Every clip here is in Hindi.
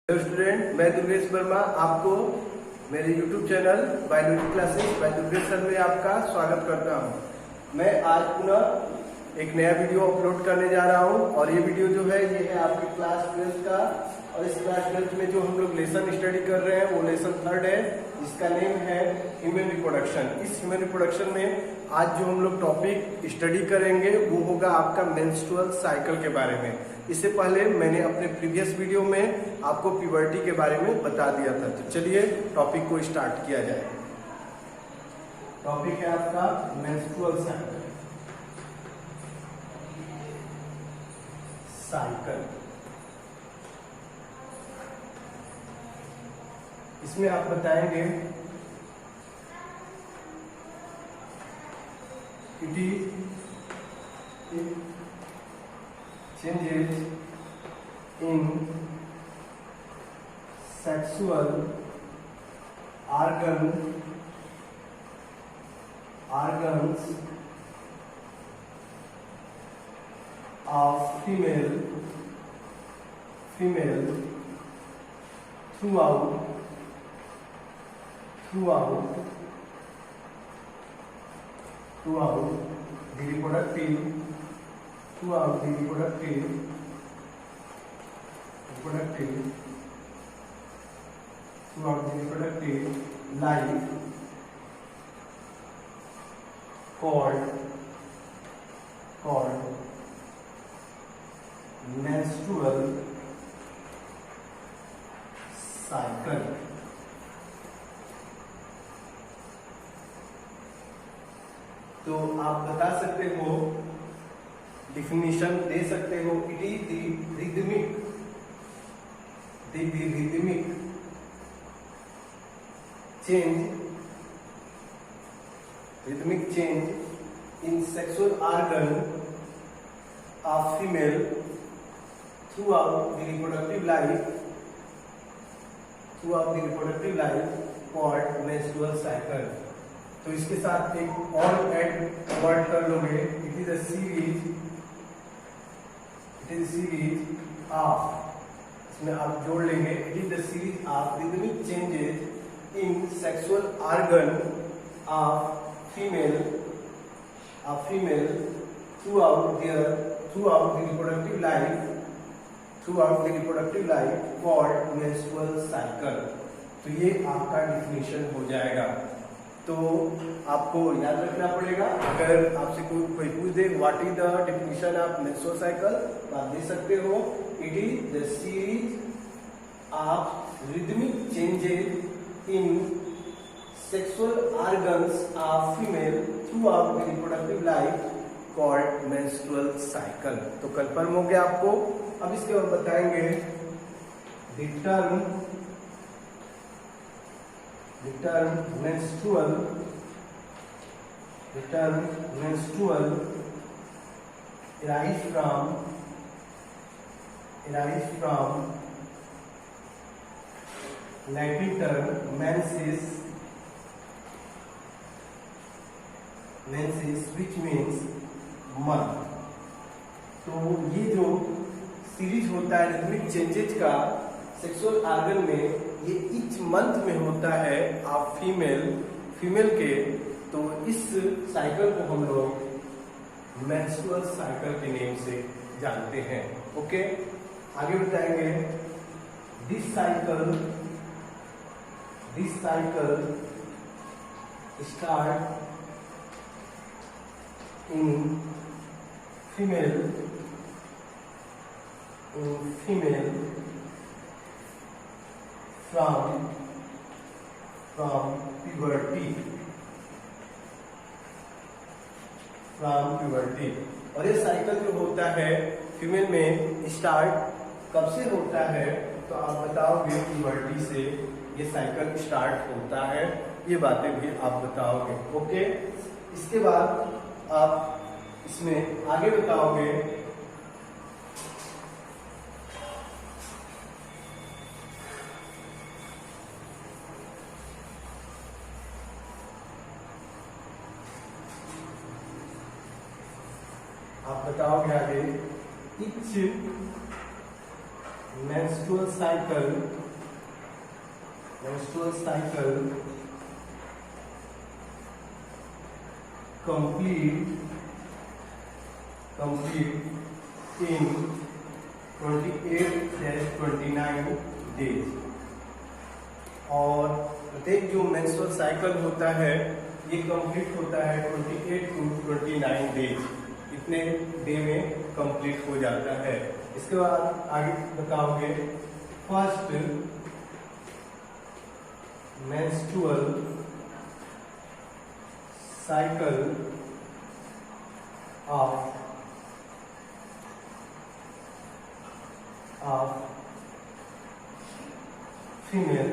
हेलो स्टूडेंट, मैं दुर्गेश वर्मा आपको मेरे YouTube channel biology classes bye Durgesh sir में आपका स्वागत करता हूं। मैं आज पुनः एक नया वीडियो अपलोड करने जा रहा हूं और ये वीडियो जो है ये है आपके क्लास 12 का। और इस क्लास 12 में जो हम लोग लेसन स्टडी कर रहे हैं वो लेसन 3 है, जिसका नेम है ह्यूमन रिप्रोडक्शन। इस ह्यूमन रिप्रोडक्शन में आज जो हम लोग टॉपिक स्टडी करेंगे वो होगा आपका मेंस्ट्रुअल साइकिल के बारे में। इससे पहले मैंने अपने प्रीवियस वीडियो में आपको प्यूबर्टी के बारे में बता दिया था। तो चलिए टॉपिक को स्टार्ट किया जाए। टॉपिक है आपका मेंस्ट्रुअल साइकिल। इसमें आप बताएंगे it is changes in sexual organs of female throughout the reproductive life called menstrual cycle। तो आप बता सकते हो, डिफिनीशन दे सकते हो, it is the rhythmic change in sexual organ of female throughout the reproductive life called menstrual cycle। तो इसके साथ एक और ऐड वर्ड कर लोगे, it is a series of, इसमें आप जोड़ लेंगे, it is the series of rhythmic changes in sexual organ of female throughout the reproductive life called menstrual cycle। तो ये आपका डिफिनीशन हो जाएगा। तो आपको याद रखना पड़ेगा, अगर आपसे कोई पूछ दे what is the definition of menstrual cycle, तो आप दे सकते हो it is the series of rhythmic changes in sexual organs of female throughout the reproductive life called menstrual cycle. तो कंफर्म हो गया आपको। अब इसके बाद बताएंगे the term menstrual arise from Latin term menses, which means month। तो ये जो सीरीज होता है रिदमिक चेंजेज का सेक्सुअल ऑर्गन में, ये इच मंथ में होता है आप फीमेल के। तो इस साइकिल को हम लोग मेंस्ट्रुअल साइकिल के नेम से जानते हैं। ओके, आगे बताएंगे this cycle start in female from puberty। और ये साइकिल जो होता है फीमेल में स्टार्ट कब से होता है, तो आप बताओगे प्यूबर्टी से ये साइकिल स्टार्ट होता है। ये बातें भी आप बताओगे। ओके, इसके बाद आप इसमें आगे बताओगे आप बताओगे आगे etch menstrual cycle complete in 28-29 days। और प्रत्येक जो मेंस्ट्रुअल साइकिल होता है ये कंप्लीट होता है 28 to 29 डेज, इतने डे में कंप्लीट हो जाता है। इसके बाद आगे बताओगे first menstrual cycle of female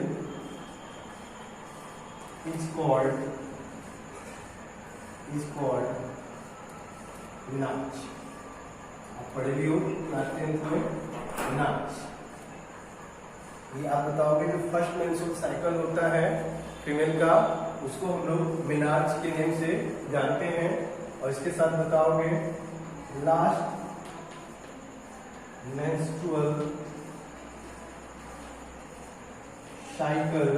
is called नाच। आप पढ़े भी हो क्लास 10th में नाच। ये आप बताओगे जो फर्स्ट मेंस्ट्रुअल साइकिल होता है फीमेल का उसको हम लोग मिनाज के नेम से जानते हैं। और इसके साथ बताओगे last menstrual cycle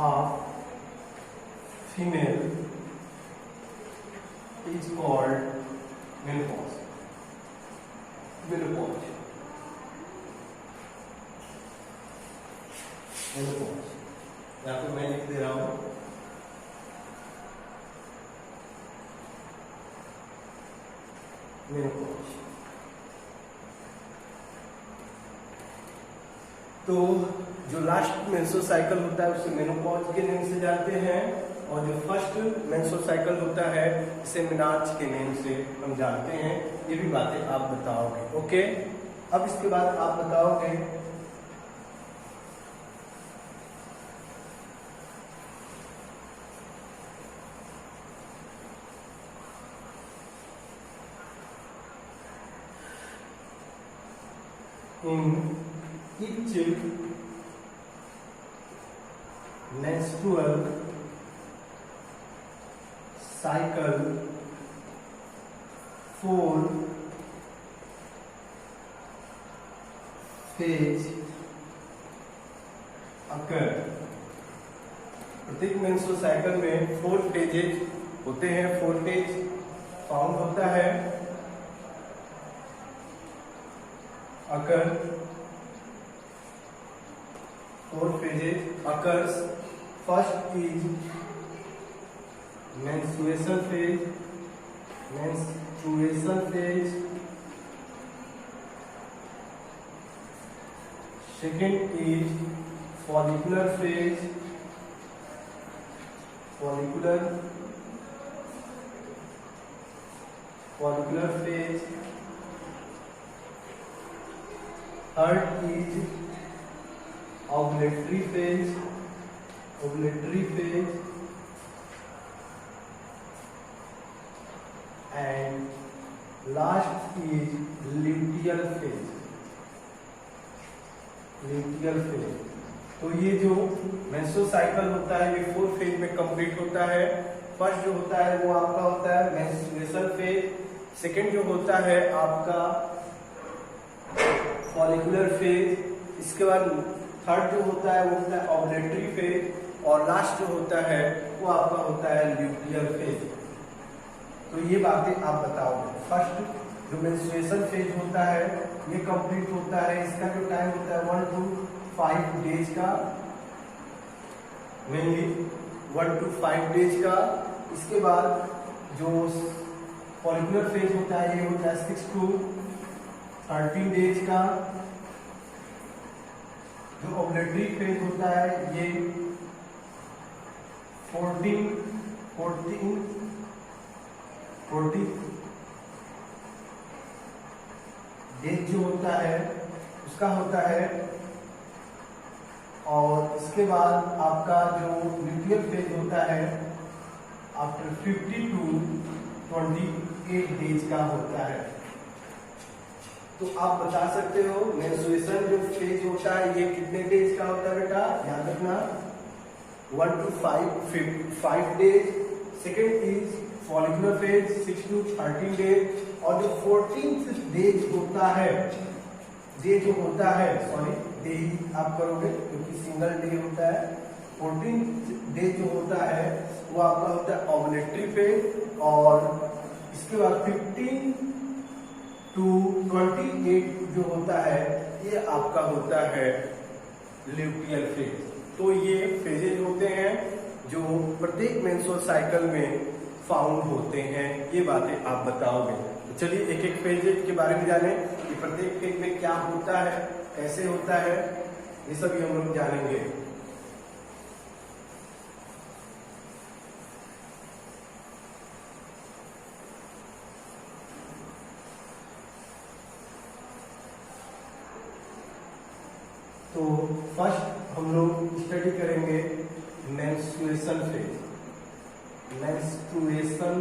of female is called menopause। यहाँ पे मैं लिख दे रहा हूं मेनोपॉज। तो जो लास्ट मेंस्ट्रुअल साइकिल होता है उसे मेनोपॉज के नेम से जानते हैं और जो फर्स्ट मेंस्ट्रुअल साइकिल होता है इसे मिनाज के नेम से हम जानते हैं। ये भी बातें आप बताओगे। ओके, अब इसके बाद आप बताओगे in each menstrual cycle 4 phase occur। प्रत्येक मेंस्ट्रुअल साइकिल में 4 फेजेज होते हैं। 4 फेज फाउंड होता है occur। 4 phases occurs। First is menstruation phase। Second is follicular phase। Follicular phase। Third is ovulatory phase। And last is luteal phase। तो ये जो मेंस्ट्रुअल साइकिल होता है ये 4 फेज में कंप्लीट होता है। फर्स्ट जो होता है वो आपका होता है मेंस्ट्रुएशन फेज। सेकंड जो होता है आपका फॉलिकुलर फेज। इसके बाद थर्ड जो होता है वो होता है ओवुलेटरी फेज और लास्ट जो होता है वो आपका होता है ल्यूटियल फेज। तो ये बातें आप बताओगे। फर्स्ट जो मेंस्ट्रुएशन फेज होता है ये कंप्लीट होता है, इसका जो टाइम होता है 1 to 5 डेज का, मेनली 1 to 5 डेज का। इसके बाद जो फॉलिकुलर फेज होता है ये होता है 6 to 13 डेज का। जो ओवुलेटरी फेज होता है ये 14 डेज जो होता है उसका होता है। और इसके बाद आपका जो ल्यूटियल फेज होता है आफ्टर 50 to 28 डेज का होता है। तो आप बता सकते हो मेंस्ट्रुएशन जो फेज होता है ये कितने डेज का होता है बेटा, याद रखना 1 to 5 days. Second is follicular phase 6 to 13 days. और जो 14th डेज होता है डे जो होता है, सॉरी डे ही आप करोगे क्योंकि सिंगल डे होता है। 14 डे जो होता है वो आपका होता है ओवुलेटरी फेज, और इसके बाद 15 to 28 जो होता है ये आपका होता है ल्यूटियल फेज। तो ये फेजेज होते हैं जो प्रत्येक मेंस्ट्रुअल साइकिल में फाउंड होते हैं। ये बातें आप बताओगे। तो चलिए एक एक फेज के बारे में जाने कि प्रत्येक फेज में क्या होता है, कैसे होता है, ये सब हम लोग जानेंगे। तो फर्स्ट हम लोग स्टडी करेंगे मेंस्ट्रुएशन फेज। मेंस्ट्रुएशन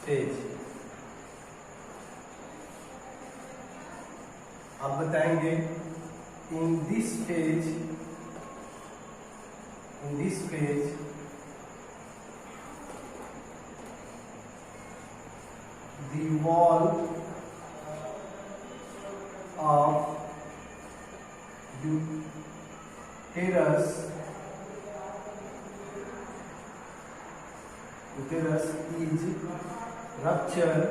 फेज आप बताएंगे in this phase the wall of uterus is ruptured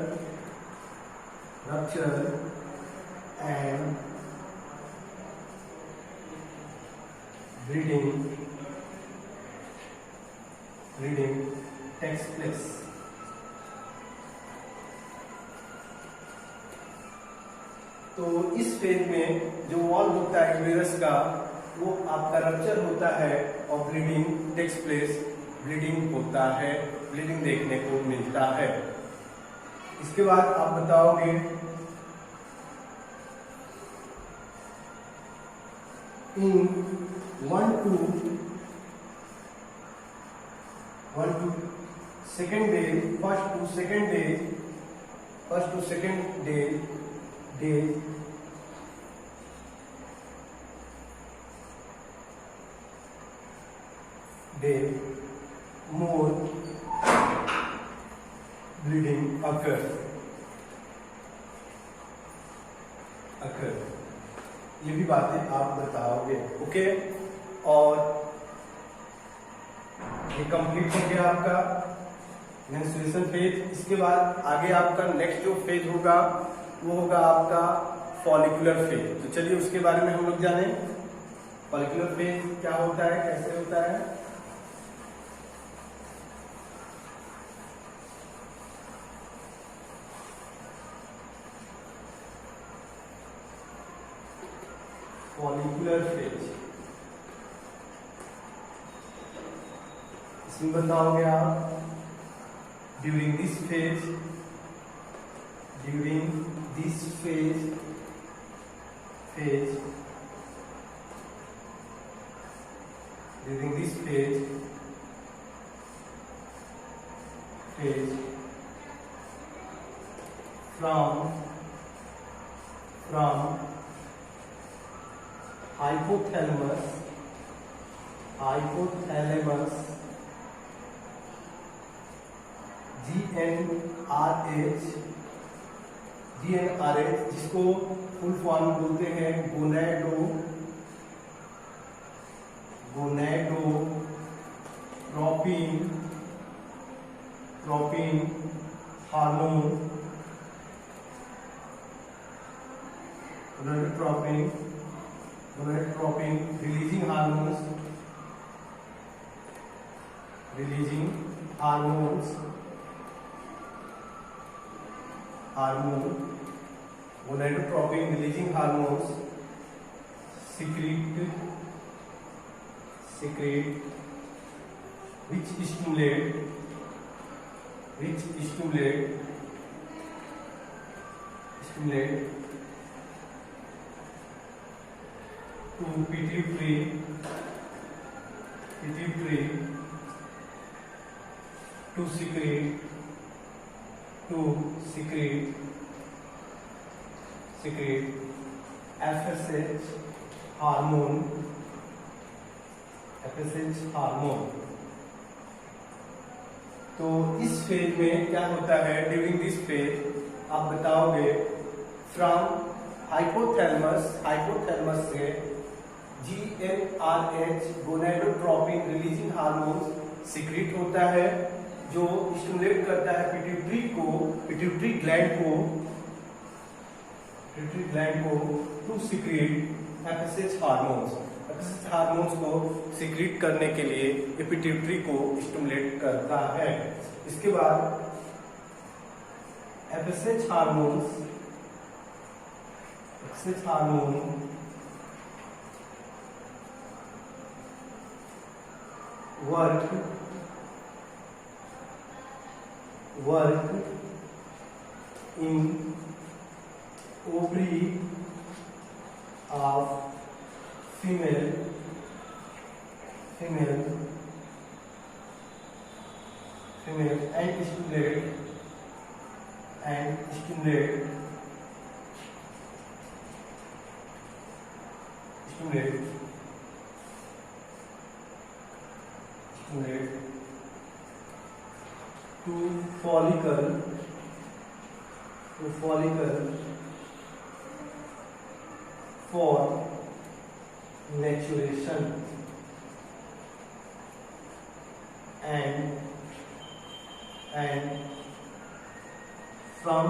and bleeding takes place। तो इस फेज में जो वॉल होता है यूटेरस का वो आपका रप्चर होता है और ब्लीडिंग टेक्स प्लेस, ब्लीडिंग होता है, ब्लीडिंग देखने को मिलता है। इसके बाद आप बताओगे इन 1 to second day, first to second day more bleeding occur। ये भी बातें आप बताओगे। ओके, और ये कंप्लीट हो गया आपका मेंस्ट्रुएशन फेज। इसके बाद आगे आपका नेक्स्ट जो फेज होगा वो होगा आपका फॉलिकुलर फेज। तो चलिए उसके बारे में हम लोग जाने। फॉलिकुलर फेज क्या होता है, कैसे होता है। फॉलिकुलर फेज इसमें बताओगे आप during this phase from hypothalamus GnRH जिसको फुल फॉर्म बोलते हैं gonadotropin hormone, gonadotropin releasing hormones gonadotropin releasing hormones secrete which stimulate to pituitary to secrete FSH hormone। तो इस फेज में क्या होता है, ड्यूरिंग दिस फेज आप बताओगे फ्रॉम हाइपोथैलेमस से GnRH gonadotropin releasing hormone secrete होता है, जो स्टिमुलेट करता है पिट्यूटरी ग्लैंड को to secrete FSH hormones. FSH hormones को सीक्रेट करने के लिए ये पिट्यूटरी को स्टिमुलेट करता है। इसके बाद FSH hormone work in ovary of female and stimulate to follicle for maturation and from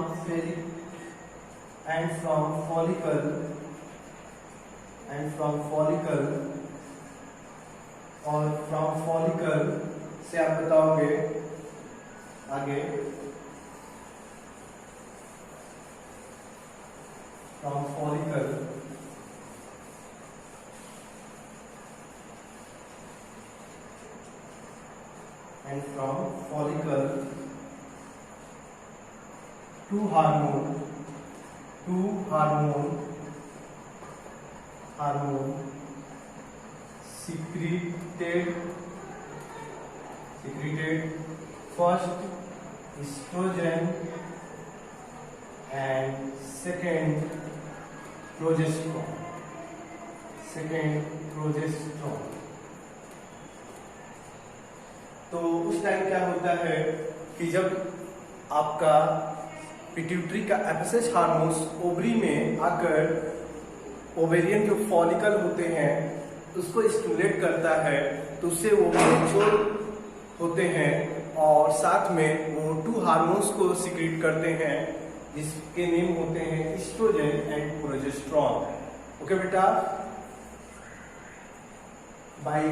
follicle से आप बताओगे आगे from follicle to hormone secreted first estrogen and second progesterone। तो उस टाइम क्या होता है कि जब आपका पिट्यूटरी का FSH हार्मोन्स ओवरी में आकर ओवेरियन जो फॉलिकल होते हैं उसको स्टिमुलेट करता है, तो उससे वो मैच्योर होते हैं और साथ में वो 2 हार्मोन्स को सीक्रेट करते हैं जिसके नेम होते हैं ईस्ट्रोजन एंड प्रोजेस्टेरॉन। ओके बेटा, by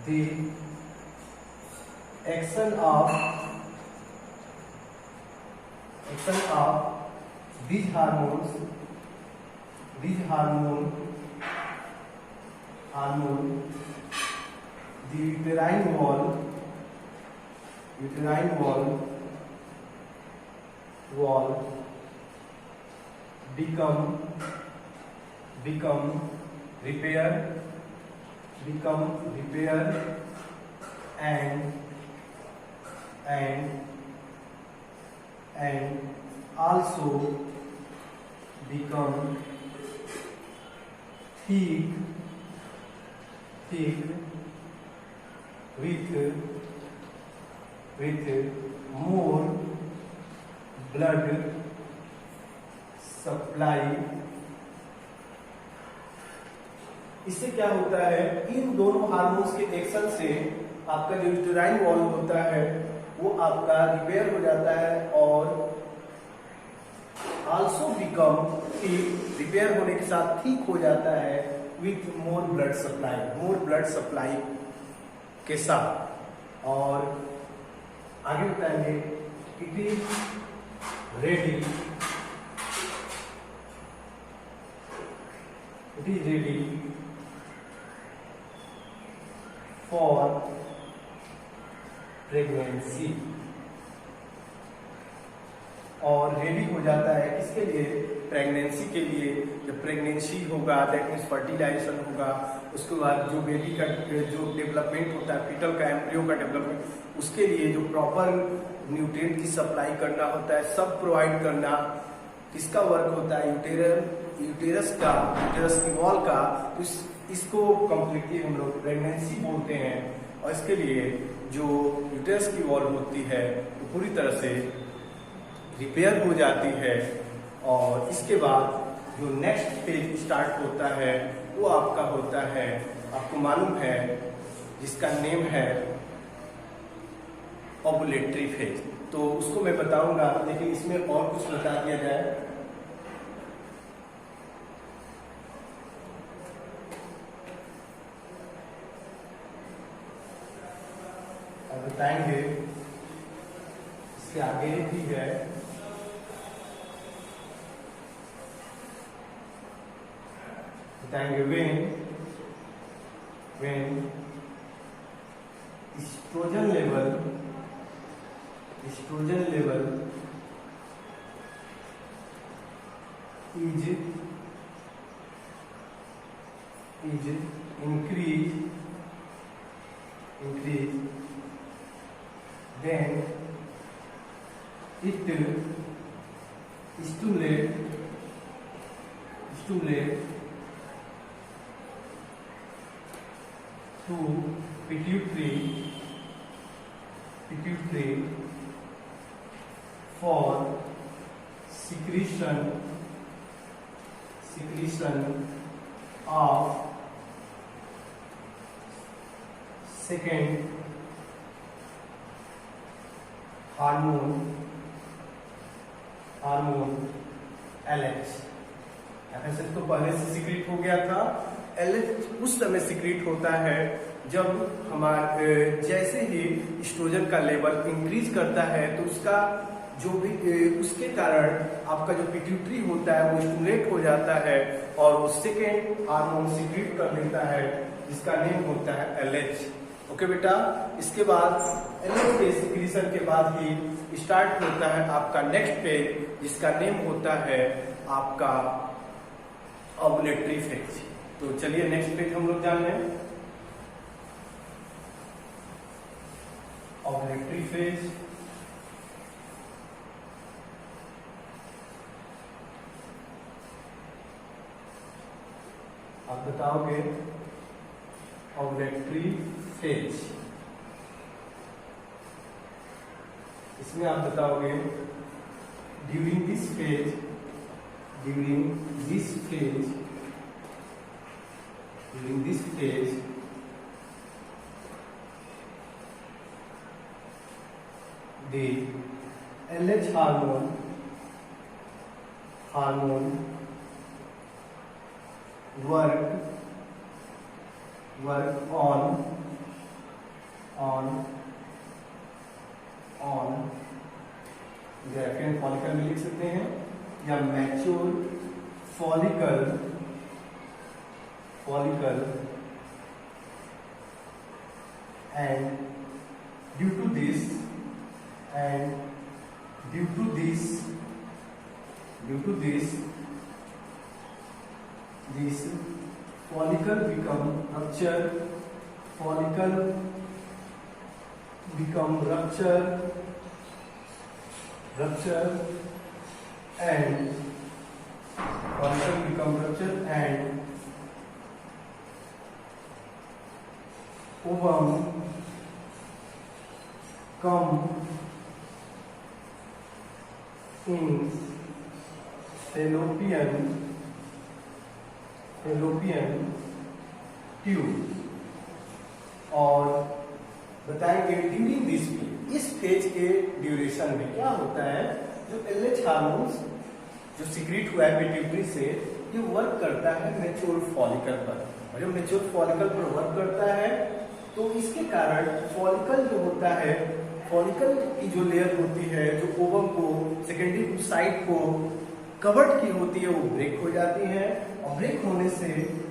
the action of these hormones the uterine wall become repair and also become thick with more blood supply। इससे क्या होता है, इन दोनों हार्मोन्स के एक्शन से आपका जो यूटेराइन वॉल होता है वो आपका रिपेयर हो जाता है और आल्सो बिकम ठीक, रिपेयर होने के साथ ठीक हो जाता है विथ मोर ब्लड सप्लाई के साथ। और आगे बताएंगे it is ready for pregnancy, और रेडी हो जाता है किसके लिए, प्रेगनेंसी के लिए। जब प्रेगनेंसी होगा दैट मीन्स फर्टिलाइजेशन होगा, उसके बाद जो बेबी का जो डेवलपमेंट होता है, फीटल का एम्ब्रियो का डेवलपमेंट, उसके लिए जो प्रॉपर न्यूट्रिएंट की सप्लाई करना होता है, सब प्रोवाइड करना किसका वर्क होता है, यूटेरस की वॉल का। तो इसको कंप्लीटली हम लोग प्रेगनेंसी बोलते हैं। और इसके लिए जो यूटेरस की वॉल होती है वो पूरी तरह से रिपेयर हो जाती है और इसके बाद जो नेक्स्ट फेज स्टार्ट होता है वो आपका होता है, आपको मालूम है, जिसका नेम है ओवुलेटरी फेज। तो उसको मैं बताऊंगा, लेकिन इसमें और कुछ बता दिया जाए। अब बताएंगे, इसके आगे भी है, बताएंगे when estrogen level is increase, then it stimulate to pituitary for secretion of second hormone LH। FSH तो पहले से सिक्रीट हो गया था, LH उस समय सिक्रीट होता है जब हमारे जैसे ही एस्ट्रोजन का लेवल इंक्रीज करता है तो उसका जो भी उसके कारण आपका जो पिट्यूटरी होता है वो स्टिमुलेट हो जाता है और वो सेकेंड हार्मोन सिक्रीट कर देता है जिसका नेम होता है LH। ओके बेटा, इसके बाद LH के सिक्रीशन के बाद ही स्टार्ट होता है आपका नेक्स्ट फेज, जिसका नेम होता है आपका ओवुलेटरी फेज। तो चलिए नेक्स्ट फेज हम लोग जान रहे हैं, ओवुलेटरी फेज। आप बताओगे ओवुलेटरी फेज, इसमें आप बताओगे during this phase the LH hormone work on Graafian follicle में लिख सकते हैं या mature follicle and due to this this follicle become rupture and ovum come in fallopian tube. और बताएंगे ड्यूरिंग दिस फेज, इस फेज के ड्यूरेशन में क्या होता है, जो LH हार्मोन्स जो सिक्रीट हुआ है पिट्यूटरी से, ये वर्क करता है मैच्योर फॉलिकल पर, और जब मैच्योर फॉलिकल पर वर्क करता है तो इसके कारण फॉलिकल जो होता है, फॉलिकल की जो लेयर होती है, जो ओवम को सेकेंडरी साइड को कवर्ड की होती है, वो ब्रेक हो जाती है और ब्रेक होने से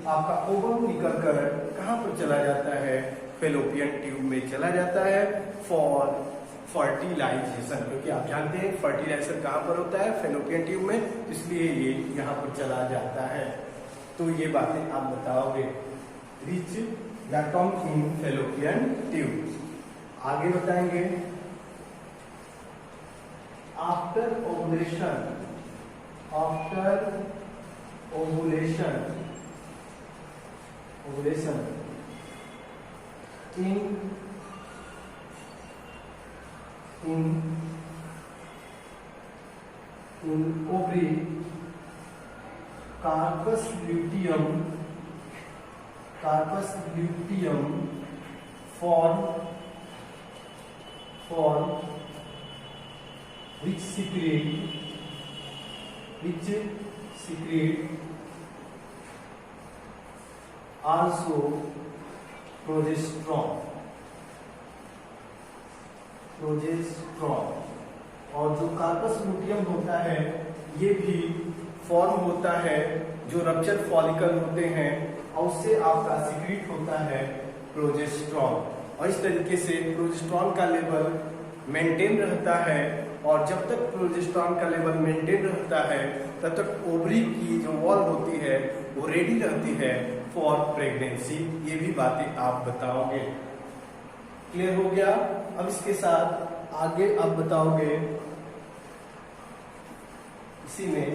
आपका ओवम निकलकर कहाँ पर चला जाता है, फेलोपियन ट्यूब में चला जाता है फॉर फर्टिलाइजेशन, क्योंकि आप जानते हैं फर्टिलाइजेशन कहाँ पर होता है, फेलोपियन ट्यूब में, इसलिए ये यहाँ पर चला जाता है। तो ये बातें आप बताओगे, रिच या कम इन फेलोपियन ट्यूब। आगे बताएंगे after ovulation ovary corpus luteum form which secrete also progesterone। और जो कार्पस लूटियम होता है ये भी फॉर्म होता है जो रप्चर फॉलिकल होते हैं और उससे आपका सिक्रीट होता है प्रोजेस्टेरॉन। और इस तरीके से प्रोजेस्टेरॉन का लेवल मेंटेन रहता है और जब तक प्रोजेस्टेरॉन का लेवल मेंटेन रहता है तब तक ओवरी की जो वॉल होती है वो रेडी रहती है फॉर प्रेगनेंसी। ये भी बातें आप बताओगे। क्लियर हो गया? अब इसके साथ आगे आप बताओगे इसी में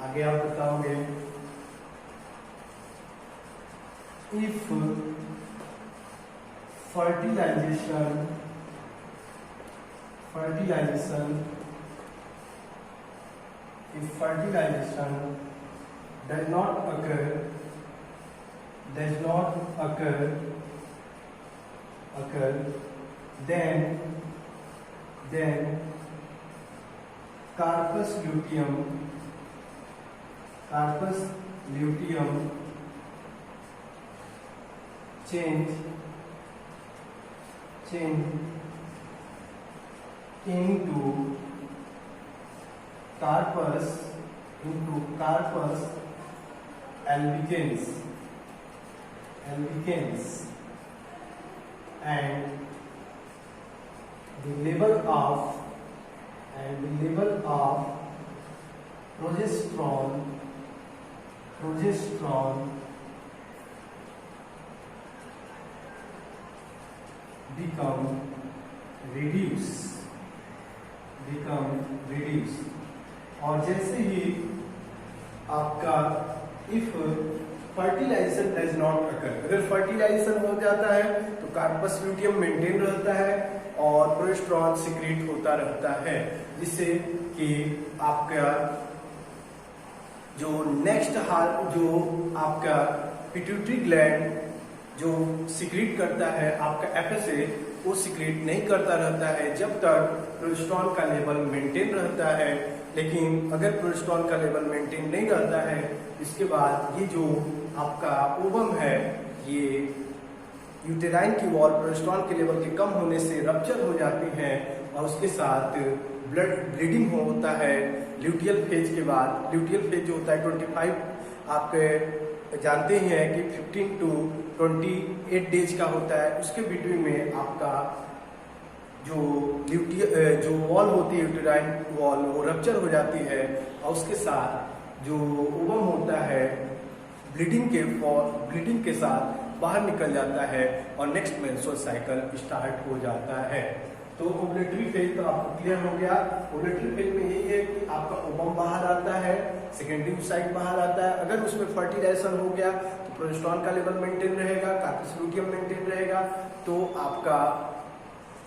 आगे आप बताओगे if fertilization does not occur then carpus luteum change into carpus albicans and the level of progesterone become reduce। और जैसे ही आपका if fertilization does not occur, अगर फर्टिलाइजेशन हो जाता है तो कार्पस ल्यूटियम मेंटेन रहता है और प्रोजेस्टेरॉन सिक्रीट होता रहता है, जिससे कि आपका जो नेक्स्ट जो आपका पिट्यूटरी ग्लैंड जो सिक्रीट करता है आपका एफएसए वो सिक्रीट नहीं करता रहता है जब तक प्रोजेस्टेरॉन का लेवल मेंटेन रहता है। लेकिन अगर प्रोजेस्टेरॉन का लेवल मेंटेन नहीं रहता है इसके बाद ये जो आपका ओवम है ये यूटेराइन की वॉल प्रोजेस्टेरॉन के लेवल के कम होने से रप्चर हो जाती है और उसके साथ ब्लीडिंग होता है ल्यूटियल फेज के बाद। ल्यूटियल फेज जो होता है 25 आपके जानते ही हैं कि 15 to 28 डेज का होता है। उसके बिटवीन में आपका जो वॉल होती है यूटेराइन वॉल वो रप्चर हो जाती है और उसके साथ जो ओवम होता है ब्लीडिंग के साथ बाहर निकल जाता है और नेक्स्ट मेंस्ट्रुअल साइकिल स्टार्ट हो जाता है। तो ओवुलेटरी फेज तो आपको क्लियर हो गया। ओवुलेटरी फेज में यही है कि आपका ओवम बाहर आता है, सेकेंडरी साइड बाहर आता है। अगर उसमें फर्टिलाइजेशन हो गया तो प्रोजेस्टेरॉन का लेवल मेंटेन रहेगा, कार्पस ल्यूटियम मेंटेन रहेगा, तो आपका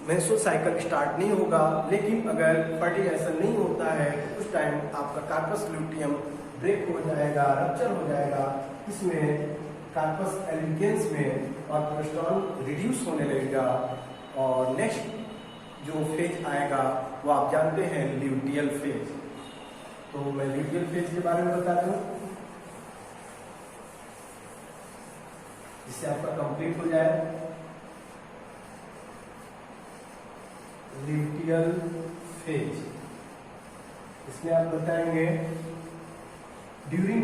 मेंस्ट्रुअल साइकिल स्टार्ट नहीं होगा। लेकिन अगर फर्टिलाइजेशन नहीं होता है तो उस टाइम आपका कार्पस ल्यूटियम ब्रेक हो जाएगा, रप्चर हो जाएगा, इसमें कार्पस एल्बिकेंस में और प्रोजेस्टेरॉन रिड्यूस होने लगेगा और नेक्स्ट जो फेज आएगा वो आप जानते हैं ल्यूटियल फेज। तो मैं ल्यूटियल फेज के बारे में बता दूं जिससे आपका कंप्लीट हो जाए। ल्यूटियल फेज इसमें आप बताएंगे ड्यूरिंग